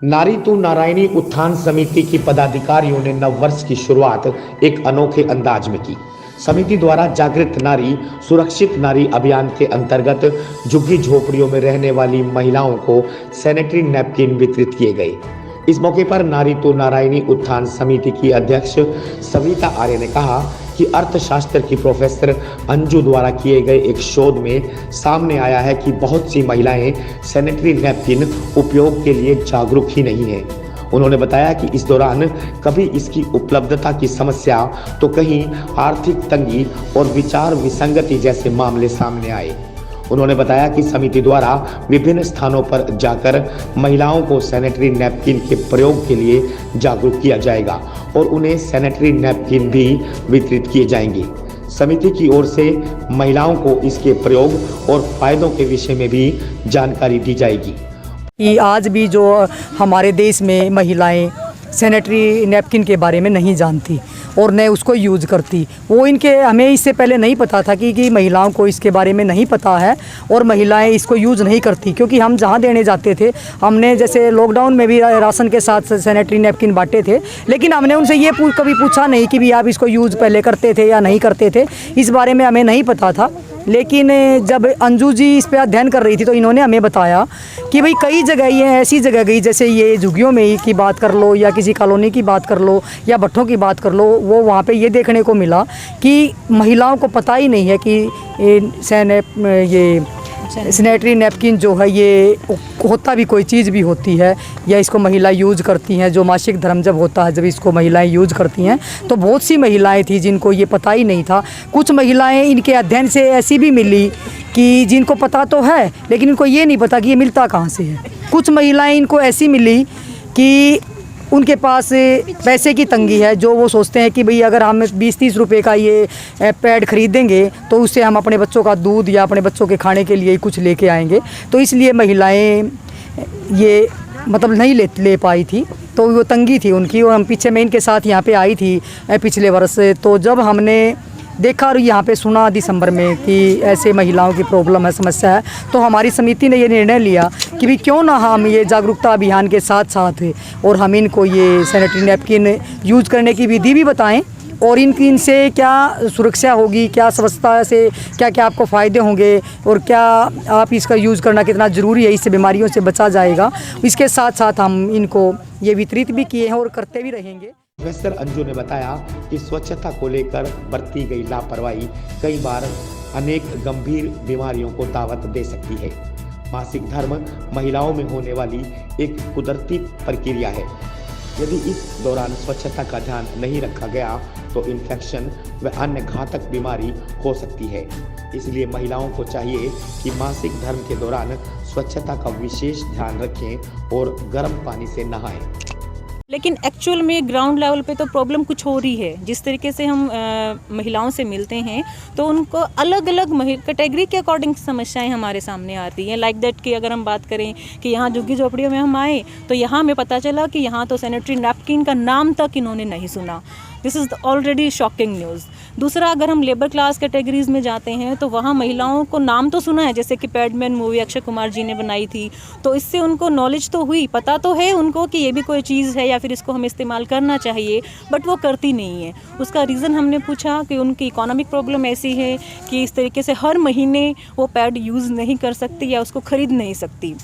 नारी तू नारायणी उत्थान समिति की पदाधिकारियों ने नववर्ष की शुरुआत एक अनोखे अंदाज में की। समिति द्वारा जागृत नारी सुरक्षित नारी अभियान के अंतर्गत झुग्गी झोपड़ियों में रहने वाली महिलाओं को सैनिटरी नैपकिन वितरित किए गए। इस मौके पर नारी तो नारायणी उत्थान समिति की अध्यक्ष सविता आर्य ने कहा कि अर्थशास्त्र की प्रोफेसर अंजू द्वारा किए गए एक शोध में सामने आया है कि बहुत सी महिलाएं सैनिटरी नैपकिन उपयोग के लिए जागरूक ही नहीं है। उन्होंने बताया कि इस दौरान कभी इसकी उपलब्धता की समस्या तो कहीं आर्थिक तंगी और विचार विसंगति जैसे मामले सामने आए। उन्होंने बताया कि समिति द्वारा विभिन्न स्थानों पर जाकर महिलाओं को सैनिटरी नैपकिन के प्रयोग के लिए जागरूक किया जाएगा और उन्हें सैनिटरी नैपकिन भी वितरित किए जाएंगे। समिति की ओर से महिलाओं को इसके प्रयोग और फायदों के विषय में भी जानकारी दी जाएगी। कि आज भी जो हमारे देश में महिलाएं सैनिटरी नैपकिन के बारे में नहीं जानती और न उसको यूज़ करती, वो हमें इससे पहले नहीं पता था कि महिलाओं को इसके बारे में नहीं पता है और महिलाएं इसको यूज़ नहीं करती। क्योंकि हम जहाँ देने जाते थे, हमने जैसे लॉकडाउन में भी राशन के साथ सैनिटरी नैपकिन बांटे थे, लेकिन हमने उनसे ये कभी पूछा नहीं कि भी आप इसको यूज़ पहले करते थे या नहीं करते थे, इस बारे में हमें नहीं पता था। लेकिन जब अंजू जी इस पर अध्ययन कर रही थी तो इन्होंने हमें बताया कि भाई कई जगह ये ऐसी जगह गई, जैसे ये झुग्गियों में ही की बात कर लो या किसी कॉलोनी की बात कर लो या भट्ठों की बात कर लो, वो वहाँ पे ये देखने को मिला कि महिलाओं को पता ही नहीं है कि ये सैनिटरी नैपकिन जो है ये होता भी कोई चीज़ भी होती है या इसको महिला यूज़ करती हैं। जो मासिक धर्म जब होता है, जब इसको महिलाएं यूज़ करती हैं, तो बहुत सी महिलाएं थी जिनको ये पता ही नहीं था। कुछ महिलाएं इनके अध्ययन से ऐसी भी मिली कि जिनको पता तो है लेकिन इनको ये नहीं पता कि ये मिलता कहाँ से है। कुछ महिलाएं इनको ऐसी मिली कि उनके पास पैसे की तंगी है, जो वो सोचते हैं कि भाई अगर हम 20-30 रुपए का ये पैड खरीदेंगे तो उससे हम अपने बच्चों का दूध या अपने बच्चों के खाने के लिए कुछ लेके आएंगे, तो इसलिए महिलाएं ये मतलब नहीं ले पाई थी, तो वो तंगी थी उनकी। और हम पीछे मैं इनके साथ यहाँ पे आई थी पिछले वर्ष, तो जब हमने देखा और यहाँ पे सुना दिसंबर में कि ऐसे महिलाओं की प्रॉब्लम है, समस्या है, तो हमारी समिति ने ये निर्णय लिया कि भी क्यों ना हम ये जागरूकता अभियान के साथ साथ और हम इनको ये सैनिटरी नैपकिन यूज़ करने की विधि भी बताएं और इनसे क्या सुरक्षा होगी, क्या स्वच्छता से क्या क्या आपको फ़ायदे होंगे और क्या आप इसका यूज़ करना कितना ज़रूरी है, इससे बीमारियों से बचा जाएगा। इसके साथ साथ हम इनको ये वितरित भी किए हैं और करते भी रहेंगे। प्रोफेसर अंजू ने बताया कि स्वच्छता को लेकर बरती गई लापरवाही कई बार अनेक गंभीर बीमारियों को दावत दे सकती है। मासिक धर्म महिलाओं में होने वाली एक कुदरती प्रक्रिया है। यदि इस दौरान स्वच्छता का ध्यान नहीं रखा गया तो इन्फेक्शन व अन्य घातक बीमारी हो सकती है। इसलिए महिलाओं को चाहिए कि मासिक धर्म के दौरान स्वच्छता का विशेष ध्यान रखें और गर्म पानी से नहाएं। लेकिन एक्चुअल में ग्राउंड लेवल पे तो प्रॉब्लम कुछ हो रही है। जिस तरीके से हम महिलाओं से मिलते हैं तो उनको अलग अलग कैटेगरी के अकॉर्डिंग समस्याएं हमारे सामने आती हैं। लाइक दैट कि अगर हम बात करें कि यहाँ झुग्गी झोपड़ियों में हम आए तो यहाँ हमें पता चला कि यहाँ तो सैनिटरी नैपकिन का नाम तक इन्होंने नहीं सुना। This is already shocking news. दूसरा, अगर हम लेबर क्लास कैटेगरीज में जाते हैं तो वहाँ महिलाओं को नाम तो सुना है, जैसे कि पैडमैन मूवी अक्षय कुमार जी ने बनाई थी, तो इससे उनको नॉलेज तो हुई, पता तो है उनको कि ये भी कोई चीज़ है या फिर इसको हमें इस्तेमाल करना चाहिए, बट वो करती नहीं है। उसका रीज़न हमने पूछा कि उनकी इकोनॉमिक प्रॉब्लम ऐसी है कि इस तरीके से हर महीने वो पैड यूज़ नहीं कर सकती या उसको ख़रीद नहीं सकती,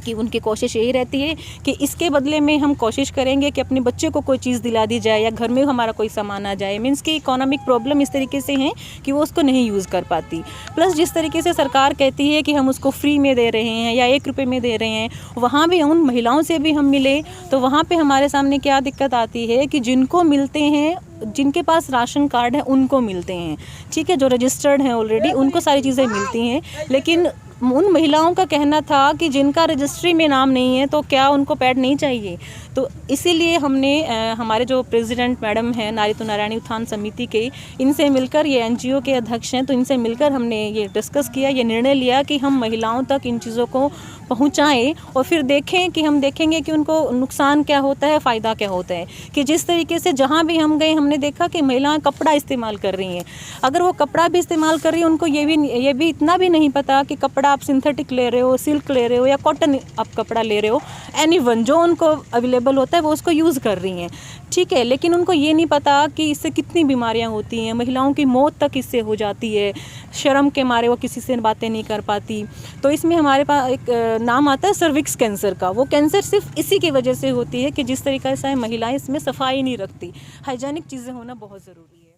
कि उनकी कोशिश यही रहती है कि इसके बदले में हम कोशिश करेंगे कि अपने बच्चे को कोई चीज़ दिला दी जाए या घर में हमारा कोई सामान आ जाए। मीन्स कि इकोनॉमिक प्रॉब्लम इस तरीके से है कि वो उसको नहीं यूज़ कर पाती। प्लस जिस तरीके से सरकार कहती है कि हम उसको फ्री में दे रहे हैं या 1 रुपये में दे रहे हैं, वहाँ भी उन महिलाओं से भी हम मिले तो वहाँ पर हमारे सामने क्या दिक्कत आती है कि जिनको मिलते हैं, जिनके पास राशन कार्ड है उनको मिलते हैं, ठीक है, जो रजिस्टर्ड हैं ऑलरेडी उनको सारी चीज़ें मिलती हैं। लेकिन उन महिलाओं का कहना था कि जिनका रजिस्ट्री में नाम नहीं है तो क्या उनको पैड नहीं चाहिए। तो इसीलिए हमने हमारे जो प्रेसिडेंट मैडम हैं नारी तो नारायणी उत्थान समिति के, इनसे मिलकर, ये NGO के अध्यक्ष हैं, तो इनसे मिलकर हमने ये डिस्कस किया, ये निर्णय लिया कि हम महिलाओं तक इन चीज़ों को पहुंचाएं और फिर देखें कि हम देखेंगे कि उनको नुकसान क्या होता है, फ़ायदा क्या होता है। कि जिस तरीके से जहाँ भी हम गए हमने देखा कि महिलाएं कपड़ा इस्तेमाल कर रही हैं। अगर वो कपड़ा भी इस्तेमाल कर रही हैं, उनको ये भी इतना भी नहीं पता कि कपड़ा आप सिंथेटिक ले रहे हो, सिल्क ले रहे हो या कॉटन आप कपड़ा ले रहे हो, एनीवन जो उनको अवेलेबल होता है वो उसको यूज़ कर रही हैं, ठीक है। लेकिन उनको ये नहीं पता कि इससे कितनी बीमारियां होती हैं, महिलाओं की मौत तक इससे हो जाती है, शर्म के मारे वो किसी से बातें नहीं कर पाती। तो इसमें हमारे पास एक नाम आता है सर्विक्स कैंसर का। वो कैंसर सिर्फ इसी की वजह से होती है कि जिस तरीके से महिलाएं इसमें सफाई नहीं रखती। हाइजीनिक चीज़ें होना बहुत ज़रूरी है।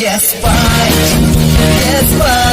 Yes, fight. Yes, fight.